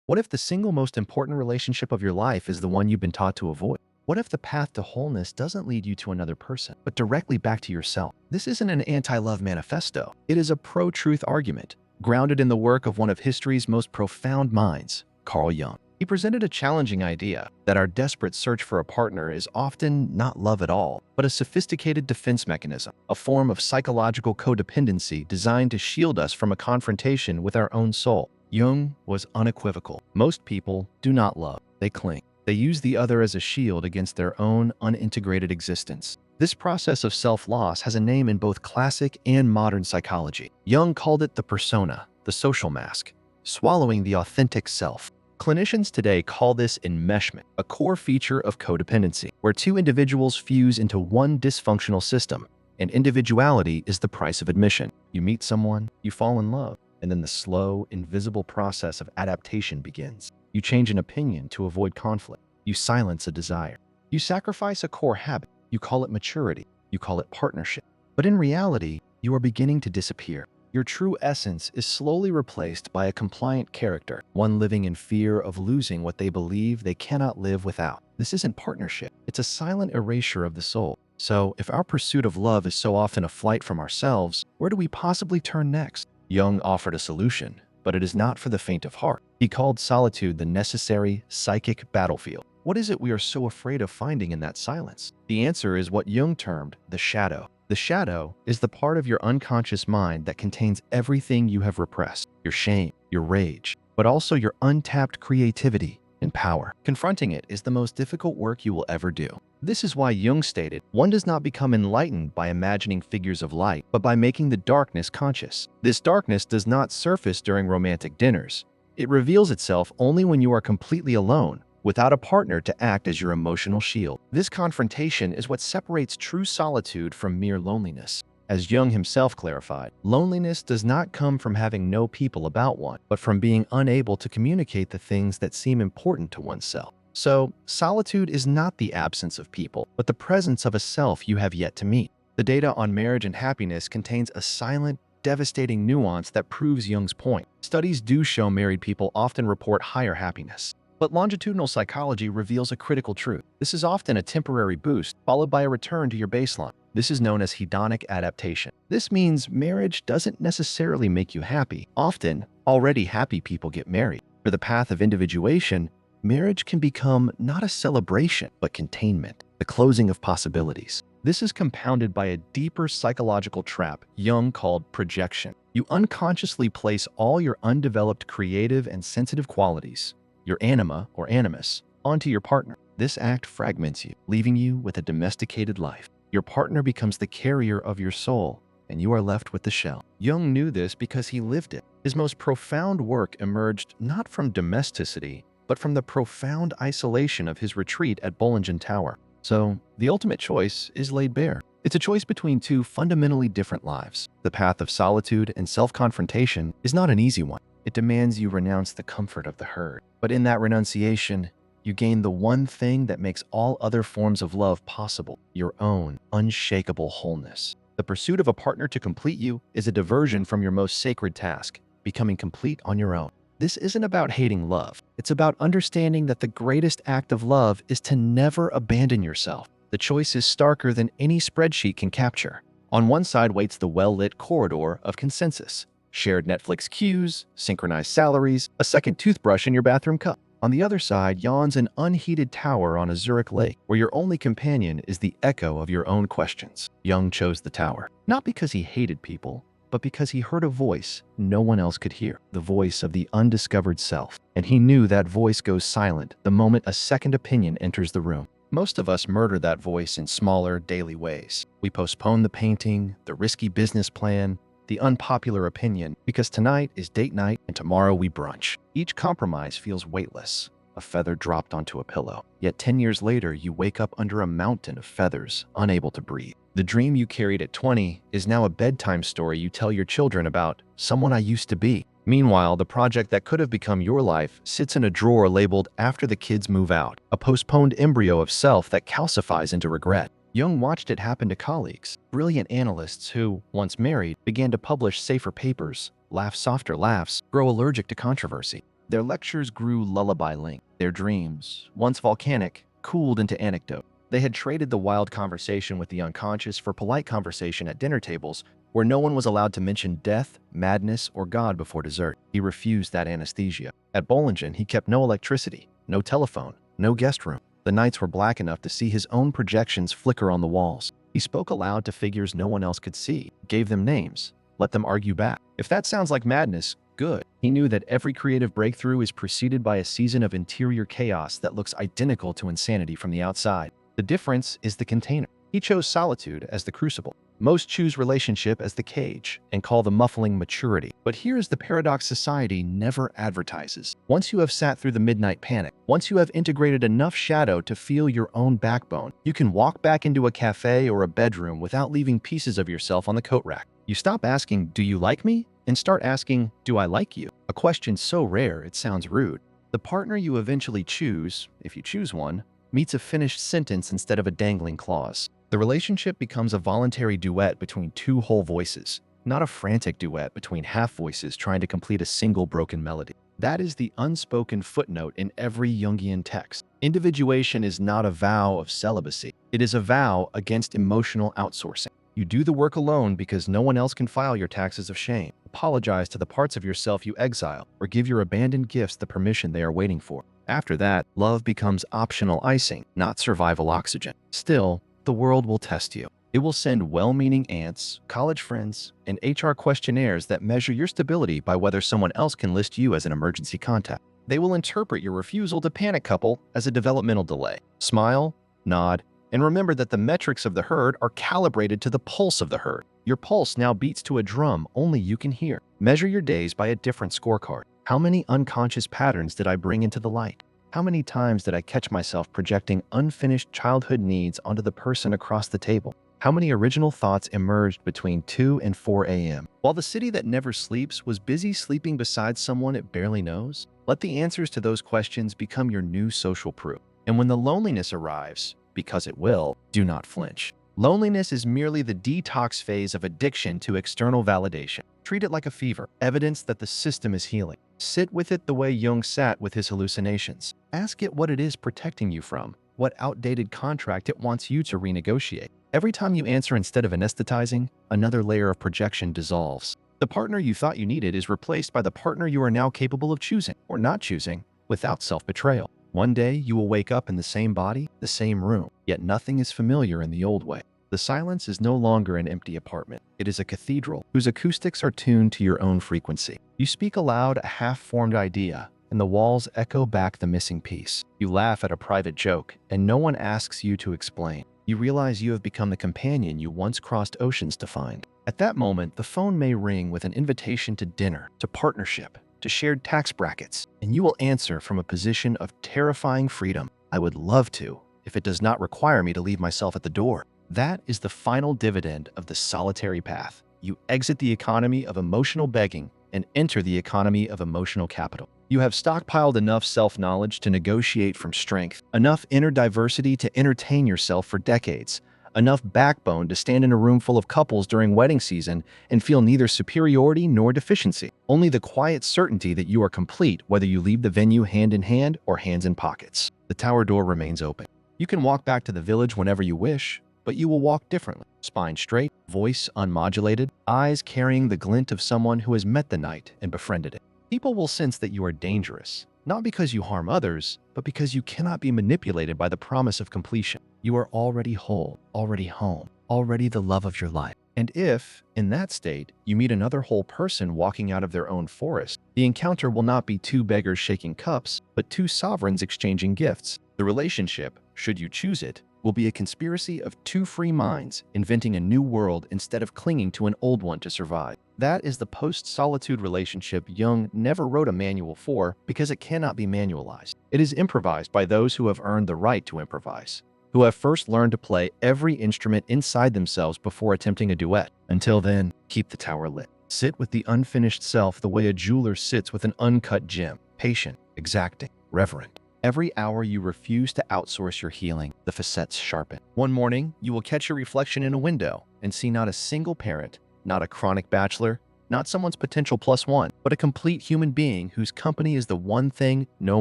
What if the single most important relationship of your life is the one you've been taught to avoid? What if the path to wholeness doesn't lead you to another person, but directly back to yourself? This isn't an anti-love manifesto. It is a pro-truth argument, grounded in the work of one of history's most profound minds, Carl Jung. He presented a challenging idea that our desperate search for a partner is often not love at all, but a sophisticated defense mechanism, a form of psychological codependency designed to shield us from a confrontation with our own soul. Jung was unequivocal. Most people do not love, they cling. They use the other as a shield against their own unintegrated existence. This process of self-loss has a name in both classic and modern psychology. Jung called it the persona, the social mask, swallowing the authentic self. Clinicians today call this enmeshment, a core feature of codependency, where two individuals fuse into one dysfunctional system, and individuality is the price of admission. You meet someone, you fall in love, and then the slow, invisible process of adaptation begins. You change an opinion to avoid conflict. You silence a desire. You sacrifice a core habit. You call it maturity. You call it partnership. But in reality, you are beginning to disappear. Your true essence is slowly replaced by a compliant character, one living in fear of losing what they believe they cannot live without. This isn't partnership. It's a silent erasure of the soul. So, if our pursuit of love is so often a flight from ourselves, where do we possibly turn next? Jung offered a solution, but it is not for the faint of heart. He called solitude the necessary psychic battlefield. What is it we are so afraid of finding in that silence? The answer is what Jung termed the shadow. The shadow is the part of your unconscious mind that contains everything you have repressed, your shame, your rage, but also your untapped creativity and power. Confronting it is the most difficult work you will ever do. This is why Jung stated, one does not become enlightened by imagining figures of light, but by making the darkness conscious. This darkness does not surface during romantic dinners. It reveals itself only when you are completely alone, without a partner to act as your emotional shield. This confrontation is what separates true solitude from mere loneliness. As Jung himself clarified, loneliness does not come from having no people about one, but from being unable to communicate the things that seem important to oneself. So, solitude is not the absence of people, but the presence of a self you have yet to meet. The data on marriage and happiness contains a silent, devastating nuance that proves Jung's point. Studies do show married people often report higher happiness. But longitudinal psychology reveals a critical truth. This is often a temporary boost, followed by a return to your baseline. This is known as hedonic adaptation. This means marriage doesn't necessarily make you happy. Often, already happy people get married. For the path of individuation, marriage can become not a celebration, but containment, the closing of possibilities. This is compounded by a deeper psychological trap Jung called projection. You unconsciously place all your undeveloped creative and sensitive qualities, your anima or animus, onto your partner. This act fragments you, leaving you with a domesticated life. Your partner becomes the carrier of your soul, and you are left with the shell. Jung knew this because he lived it. His most profound work emerged not from domesticity, but from the profound isolation of his retreat at Bollingen Tower. So, the ultimate choice is laid bare. It's a choice between two fundamentally different lives. The path of solitude and self-confrontation is not an easy one. It demands you renounce the comfort of the herd. But in that renunciation, you gain the one thing that makes all other forms of love possible, your own unshakable wholeness. The pursuit of a partner to complete you is a diversion from your most sacred task, becoming complete on your own. This isn't about hating love. It's about understanding that the greatest act of love is to never abandon yourself. The choice is starker than any spreadsheet can capture. On one side waits the well-lit corridor of consensus. Shared Netflix queues, synchronized salaries, a second toothbrush in your bathroom cup. On the other side yawns an unheated tower on a Zurich lake, where your only companion is the echo of your own questions. Jung chose the tower, not because he hated people, but because he heard a voice no one else could hear, the voice of the undiscovered self. And he knew that voice goes silent the moment a second opinion enters the room. Most of us murder that voice in smaller, daily ways. We postpone the painting, the risky business plan, the unpopular opinion, because tonight is date night and tomorrow we brunch. Each compromise feels weightless, a feather dropped onto a pillow. Yet 10 years later, you wake up under a mountain of feathers, unable to breathe. The dream you carried at 20 is now a bedtime story you tell your children about someone I used to be. Meanwhile, the project that could have become your life sits in a drawer labeled after the kids move out, a postponed embryo of self that calcifies into regret. Jung watched it happen to colleagues, brilliant analysts who, once married, began to publish safer papers, laugh softer laughs, grow allergic to controversy. Their lectures grew lullaby-linked. Their dreams, once volcanic, cooled into anecdote. They had traded the wild conversation with the unconscious for polite conversation at dinner tables where no one was allowed to mention death, madness, or God before dessert. He refused that anesthesia. At Bollingen, he kept no electricity, no telephone, no guest room. The nights were black enough to see his own projections flicker on the walls. He spoke aloud to figures no one else could see, gave them names, let them argue back. If that sounds like madness, good. He knew that every creative breakthrough is preceded by a season of interior chaos that looks identical to insanity from the outside. The difference is the container. He chose solitude as the crucible. Most choose relationship as the cage and call the muffling maturity. But here is the paradox society never advertises. Once you have sat through the midnight panic, once you have integrated enough shadow to feel your own backbone, you can walk back into a cafe or a bedroom without leaving pieces of yourself on the coat rack. You stop asking, "Do you like me?" and start asking, "Do I like you?" A question so rare it sounds rude. The partner you eventually choose, if you choose one, meets a finished sentence instead of a dangling clause. The relationship becomes a voluntary duet between two whole voices, not a frantic duet between half voices trying to complete a single broken melody. That is the unspoken footnote in every Jungian text. Individuation is not a vow of celibacy. It is a vow against emotional outsourcing. You do the work alone because no one else can file your taxes of shame. Apologize to the parts of yourself you exile, or give your abandoned gifts the permission they are waiting for. After that, love becomes optional icing, not survival oxygen. Still, the world will test you. It will send well-meaning aunts, college friends, and HR questionnaires that measure your stability by whether someone else can list you as an emergency contact. They will interpret your refusal to panic couple as a developmental delay. Smile, nod, and remember that the metrics of the herd are calibrated to the pulse of the herd. Your pulse now beats to a drum only you can hear. Measure your days by a different scorecard. How many unconscious patterns did I bring into the light? How many times did I catch myself projecting unfinished childhood needs onto the person across the table? How many original thoughts emerged between 2 and 4 a.m.? While the city that never sleeps was busy sleeping beside someone it barely knows, let the answers to those questions become your new social proof. And when the loneliness arrives, because it will, do not flinch. Loneliness is merely the detox phase of addiction to external validation. Treat it like a fever, evidence that the system is healing. Sit with it the way Jung sat with his hallucinations. Ask it what it is protecting you from, what outdated contract it wants you to renegotiate. Every time you answer instead of anesthetizing, another layer of projection dissolves. The partner you thought you needed is replaced by the partner you are now capable of choosing, or not choosing, without self-betrayal. One day, you will wake up in the same body, the same room, yet nothing is familiar in the old way. The silence is no longer an empty apartment. It is a cathedral whose acoustics are tuned to your own frequency. You speak aloud a half-formed idea, and the walls echo back the missing piece. You laugh at a private joke, and no one asks you to explain. You realize you have become the companion you once crossed oceans to find. At that moment, the phone may ring with an invitation to dinner, to partnership, to shared tax brackets, and you will answer from a position of terrifying freedom. I would love to, if it does not require me to leave myself at the door. That is the final dividend of the solitary path. You exit the economy of emotional begging and enter the economy of emotional capital. You have stockpiled enough self-knowledge to negotiate from strength, enough inner diversity to entertain yourself for decades, enough backbone to stand in a room full of couples during wedding season and feel neither superiority nor deficiency. Only the quiet certainty that you are complete whether you leave the venue hand in hand or hands in pockets. The tower door remains open. You can walk back to the village whenever you wish, but you will walk differently. Spine straight, voice unmodulated, eyes carrying the glint of someone who has met the night and befriended it. People will sense that you are dangerous, not because you harm others, but because you cannot be manipulated by the promise of completion. You are already whole, already home, already the love of your life. And if, in that state, you meet another whole person walking out of their own forest, the encounter will not be two beggars shaking cups, but two sovereigns exchanging gifts. The relationship, should you choose it, will be a conspiracy of two free minds inventing a new world instead of clinging to an old one to survive. That is the post-solitude relationship Jung never wrote a manual for because it cannot be manualized. It is improvised by those who have earned the right to improvise, who have first learned to play every instrument inside themselves before attempting a duet. Until then, keep the tower lit. Sit with the unfinished self the way a jeweler sits with an uncut gem, patient, exacting, reverent. Every hour you refuse to outsource your healing, the facets sharpen. One morning, you will catch your reflection in a window and see not a single parent, not a chronic bachelor, not someone's potential plus one, but a complete human being whose company is the one thing no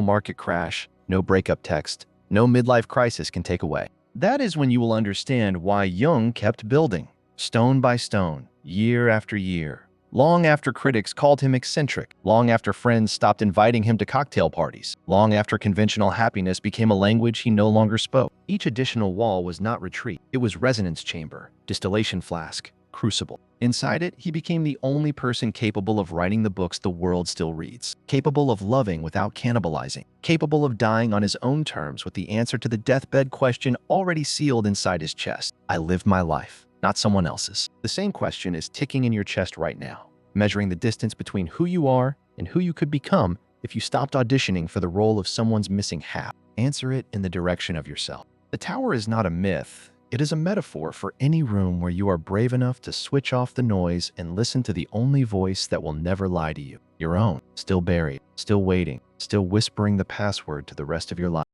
market crash, no breakup text, no midlife crisis can take away. That is when you will understand why Jung kept building, stone by stone, year after year. Long after critics called him eccentric, long after friends stopped inviting him to cocktail parties, long after conventional happiness became a language he no longer spoke. Each additional wall was not retreat, it was resonance chamber, distillation flask, crucible. Inside it, he became the only person capable of writing the books the world still reads, capable of loving without cannibalizing, capable of dying on his own terms with the answer to the deathbed question already sealed inside his chest. I lived my life, not someone else's. The same question is ticking in your chest right now, measuring the distance between who you are and who you could become if you stopped auditioning for the role of someone's missing half. Answer it in the direction of yourself. The tower is not a myth. It is a metaphor for any room where you are brave enough to switch off the noise and listen to the only voice that will never lie to you. Your own, still buried, still waiting, still whispering the password to the rest of your life.